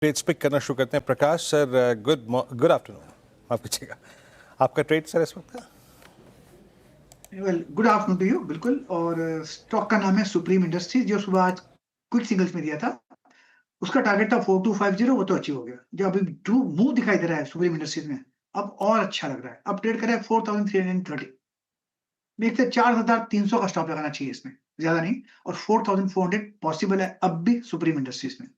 Trades pick करना शुरू करते हैं। Prakash sir, good afternoon. माफ कीजिएगा, आपका ट्रेड सर इस वक्त? Good afternoon to you. बिल्कुल। और स्टॉक का नाम है सुप्रीम इंडस्ट्रीज, जो सुबह आज क्विक सिग्नल्स में दिया था। उसका टारगेट था 4250, वो तो अचीव हो गया। जो अभी मूव दिखाई दे रहा है सुप्रीम इंडस्ट्रीज में, अब और अच्छा लग रहा है। अब ट्रेड करें 4330। मेरे से 4300 का स्टॉप लगाना चाहिए इसमें, ज्यादा नहीं। और 4400 पॉसिबल है अब भी सुप्रीम इंडस्ट्रीज में।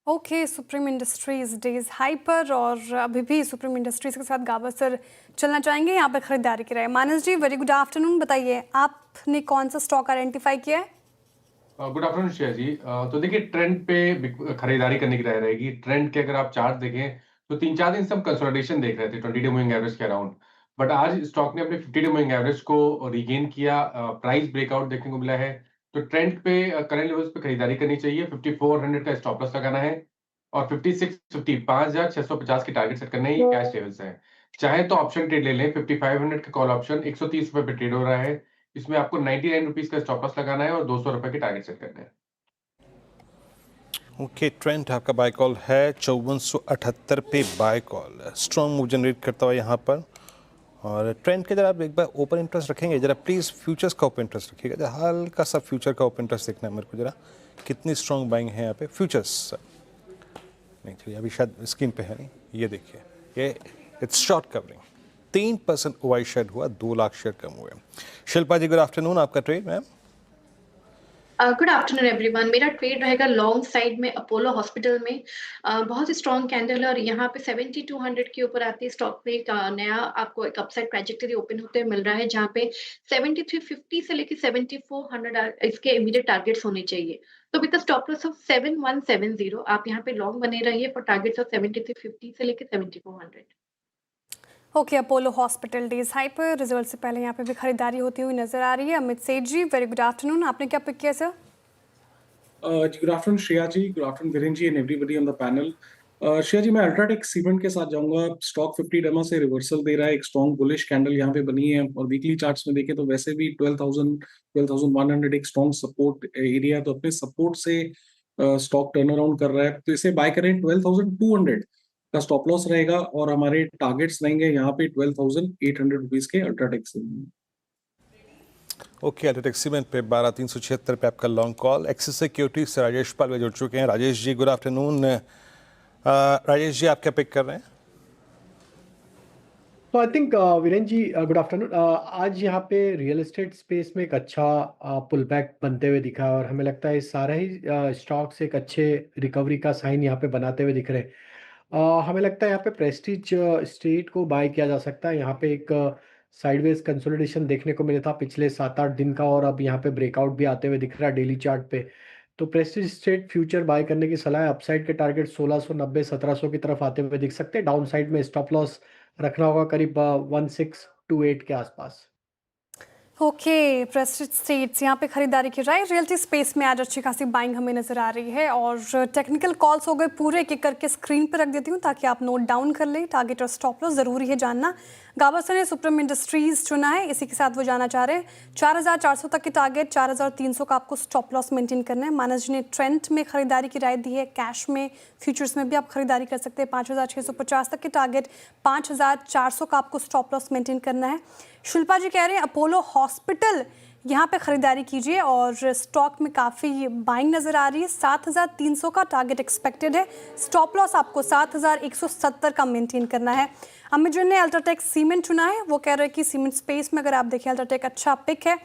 Okay, supreme industries days high पर और अभी भी सुप्रीम इंडस्ट्रीज के साथ गाबा सर चलना चाहेंगे यहाँ पे खरीदारी की राय। मानस जी, वेरी गुड आफ्टरनून। बताइए, आपने कौन सा स्टॉक आइडेंटिफाई किया है? गुड आफ्टरनून श्रेया जी। तो देखिए, ट्रेंड पे खरीदारी करने की राय रहेगी। ट्रेंड के अगर आप चार्ट देखें तो 3-4 दिन से हम कंसोलिडेशन देख रहे थे 20 डे मूविंग एवरेज के अराउंड, बट आज स्टॉक ने अपने 50 डे मूविंग एवरेज को रिगेन किया, प्राइस ब्रेकआउट देखने को मिला है। तो ट्रेंड पे करंट लेवल्स पे खरीदारी करनी चाहिए। 5400 का स्टॉप लॉस लगाना है और 5650 के टारगेट सेट करने हैं। ये कैश लेवल्स हैं। चाहे तो ऑप्शन ट्रेड ले लें। 5500 का कॉल ऑप्शन 130 रुपए पे ट्रेड हो रहा है। इसमें आपको 99 रुपीज का स्टॉप लॉस लगाना है और 200 रुपए के टारगेट सेट करने हैं। ओके, ट्रेंड आपका बाय कॉल है 5478 पे buy call. Strong move generate करता हुआ यहाँ पर। और ट्रेंड के जरा आप एक बार ओपन इंटरेस्ट रखेंगे, जरा प्लीज़ फ्यूचर्स का ओपन इंटरेस्ट रखिएगा। जरा हल्का सा फ्यूचर का ओपन इंटरेस्ट देखना है मेरे को, जरा कितनी स्ट्रॉन्ग बाइंग है यहाँ पे फ्यूचर्स। नहीं चलिए, अभी शायद स्क्रीन पे है नहीं, ये देखिए, ये इट्स शॉर्ट कवरिंग 3% ओवाई शेयर हुआ, 2 लाख शेयर कम हुए। शिल्पा जी, गुड आफ्टरनून। आपका trade ma'am? Good afternoon everyone. मेरा ट्रेड रहेगा लॉन्ग साइड में अपोलो हॉस्पिटल में। बहुत ही स्ट्रॉन्ग कैंडल है और यहाँ पे 7200 के ऊपर आती है स्टॉक में एक नया आपको एक अपसाइड ट्रैजेक्टरी ओपन होते हुए मिल रहा है, जहाँ पे 7350 से लेके 7400 इसके इमीडिएट टारगेट्स होने चाहिए। तो विद स्टॉप लॉस ऑफ 7170 आप यहाँ पे लॉन्ग बने रहिए फॉर टारगेट्स ऑफ 7350 से लेके 7400। Okay, Apollo hospital days high पर रिजल्ट से पहले यहाँ पे भी खरीदारी होती हुई नजर आ रही है। अमित सेठ जी, वेरी गुड आफ्टरनून। आपने क्या पिक किया sir? Good afternoon Shreya ji, good afternoon Virendra ji and everybody on the panel. Shreya ji, मैं अल्ट्राटेक सीमेंट के साथ जाऊंगा। स्टॉक 50 डमा से रिवर्सल दे रहा है। एक स्ट्रॉन्ग बुलिश कैंडल यहाँ पे बनी है और वीकली चार्ट्स में देखें तो वैसे भी 12,100 एक स्ट्रॉन्ग सपोर्ट एरिया। तो अपने सपोर्ट से स्टॉक टर्न अराउंड कर रहा है, तो इसे बाय करें। 12,200 का स्टॉप लॉस रहेगा और हमारे टारगेट्स रहेंगे यहाँ पे 12,800 रुपीज के UltraTech cement. Okay, UltraTech cement पे 12376 पे आपका लॉन्ग कॉल। एक्सिस सिक्योरिटीज से राजेश पाल जुड़ चुके हैं। Rajesh ji, good afternoon. राजेश जी, आप क्या पिक कर रहे हैं? तो I think Virender ji, good afternoon. आज यहाँ पे रियल एस्टेट स्पेस में एक अच्छा पुल बैक बनते हुए दिखा और हमें लगता है सारे ही स्टॉक्स एक अच्छे रिकवरी का साइन यहाँ पे बनाते हुए दिख रहे हैं। हमें लगता है यहाँ पे प्रेस्टीज स्टेट को बाय किया जा सकता है। यहाँ पे एक साइडवेज कंसोलिडेशन देखने को मिला था पिछले 7-8 दिन का और अब यहाँ पे ब्रेकआउट भी आते हुए दिख रहा है डेली चार्ट पे। तो प्रेस्टीज स्टेट फ्यूचर बाय करने की सलाह है। अपसाइड के टारगेट 1690-1700 की तरफ आते हुए दिख सकते हैं। डाउन साइड में स्टॉप लॉस रखना होगा करीब 1628 के आसपास। ओके, प्रेस्टीज स्टेट्स यहाँ पे खरीदारी की राय। रियल्टी स्पेस में आज अच्छी खासी बाइंग हमें नजर आ रही है और टेक्निकल कॉल्स हो गए पूरे, एक एक करके स्क्रीन पर रख देती हूँ ताकि आप नोट डाउन कर लें। टारगेट और स्टॉप लॉस जरूरी है जानना। गाबा सर ने सुप्रीम इंडस्ट्रीज चुना है, इसी के साथ वो जाना चाह रहे हैं। 4400 तक के टारगेट, 4300 का आपको स्टॉप लॉस मेंटेन करना है। मानस जी ने ट्रेंड में खरीदारी की राय दी है। कैश में, फ्यूचर्स में भी आप खरीदारी कर सकते हैं। 5650 तक के टारगेट, 5400 का आपको स्टॉप लॉस मेंटेन करना है। शिल्पा जी कह रहे हैं अपोलो हॉस्पिटल यहाँ पे खरीदारी कीजिए और स्टॉक में काफ़ी बाइंग नज़र आ रही है। 7300 का टारगेट एक्सपेक्टेड है। स्टॉप लॉस आपको 7170 का मेंटेन करना है। अमित जी ने अल्ट्राटेक सीमेंट चुना है, वो कह रहे हैं कि सीमेंट स्पेस में अगर आप देखें अल्ट्राटेक अच्छा पिक है।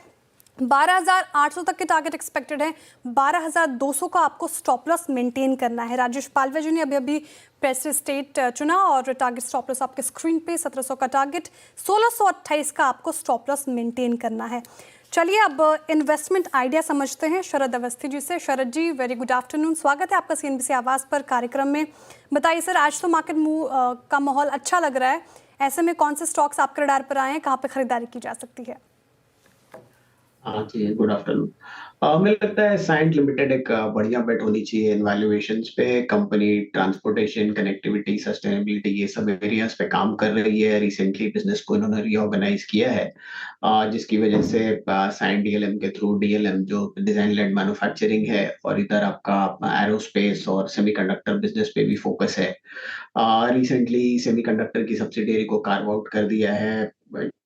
12800 तक के टारगेट एक्सपेक्टेड है। 12200 का आपको स्टॉप लॉस मेंटेन करना है। राजेश पालवे जी ने अभी प्रेस्टीज स्टेट चुना और टारगेट स्टॉप लॉस आपके स्क्रीन पे 1700 का टारगेट, 1628 का आपको स्टॉप लॉस मेंटेन करना है। चलिए अब इन्वेस्टमेंट आइडिया समझते हैं शरद अवस्थी जी से। शरद जी, वेरी गुड आफ्टरनून। स्वागत है आपका CNBC आवाज़ पर कार्यक्रम में। बताइए सर, आज तो मार्केट मूव का माहौल अच्छा लग रहा है, ऐसे में कौन से स्टॉक्स आपके रडार पर आए हैं, कहाँ पर खरीदारी की जा सकती है? हाँ जी, गुड आफ्टरनून। मुझे लगता है साइंट लिमिटेड एक बढ़िया बेट होनी चाहिए इन वैल्यूएशंस पे। कंपनी ट्रांसपोर्टेशन, कनेक्टिविटी, सस्टेनेबिलिटी ये सब एरियाज पे काम कर रही है। रिसेंटली बिजनेस को इन्होंने रीऑर्गेनाइज किया है, जिसकी वजह से साइंट डीएलएम के थ्रू डीएलएम जो डिजाइन लेड मैन्युफैक्चरिंग है, और इधर आपका एरोस्पेस और सेमीकंडक्टर बिजनेस पे भी फोकस है। रिसेंटली सेमीकंडक्टर की सब्सिडियरी को कार्व आउट कर दिया है,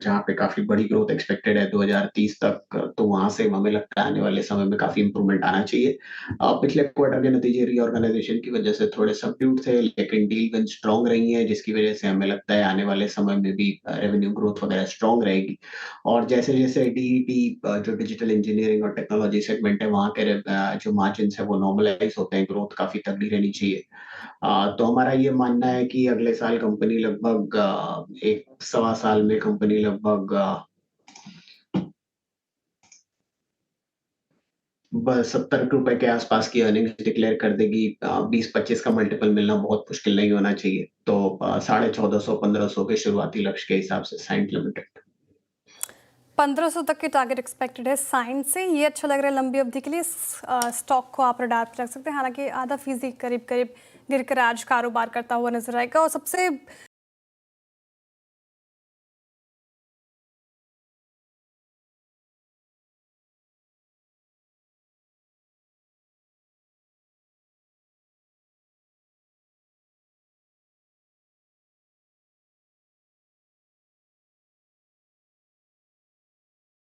जहाँ पे काफी बड़ी ग्रोथ एक्सपेक्टेड है 2030 तक। तो वहां से हमें लगता है आने वाले समय में काफी इंप्रूवमेंट आना चाहिए। पिछले क्वार्टर के नतीजे रीऑर्गेनाइजेशन की वजह से थोड़े सबड्यूड थे, लेकिन डील विन स्ट्रांग रही है, जिसकी वजह से हमें लगता है आने वाले समय में भी रेवेन्यू ग्रोथ वगैरह स्ट्रांग रहेगी। और जैसे जैसे डीईटी जो डिजिटल इंजीनियरिंग और टेक्नोलॉजी सेगमेंट है, वहाँ के जो मार्जिन है वो नॉर्मलाइज होते हैं, ग्रोथ काफी तगड़ी रहनी चाहिए। तो हमारा ये मानना है कि अगले साल कंपनी लगभग एक सवा साल में कंपनी लगभग 70 रुपए के आसपास की अर्निंग्स डिक्लेयर कर देगी। 20-25 का मल्टीपल मिलना बहुत मुश्किल नहीं होना चाहिए। तो 1450-1500 के शुरुआती लक्ष्य के हिसाब से साइंट लिमिटेड। 1500 तक के टारगेट एक्सपेक्टेड है साइंस से, ये अच्छा लग रहा है लंबी अवधि के लिए। स्टॉक को आप रडार पर रख सकते हैं, हालांकि आधा फीसदी करीब करीब गिरकर आज कारोबार करता हुआ नजर आएगा। और सबसे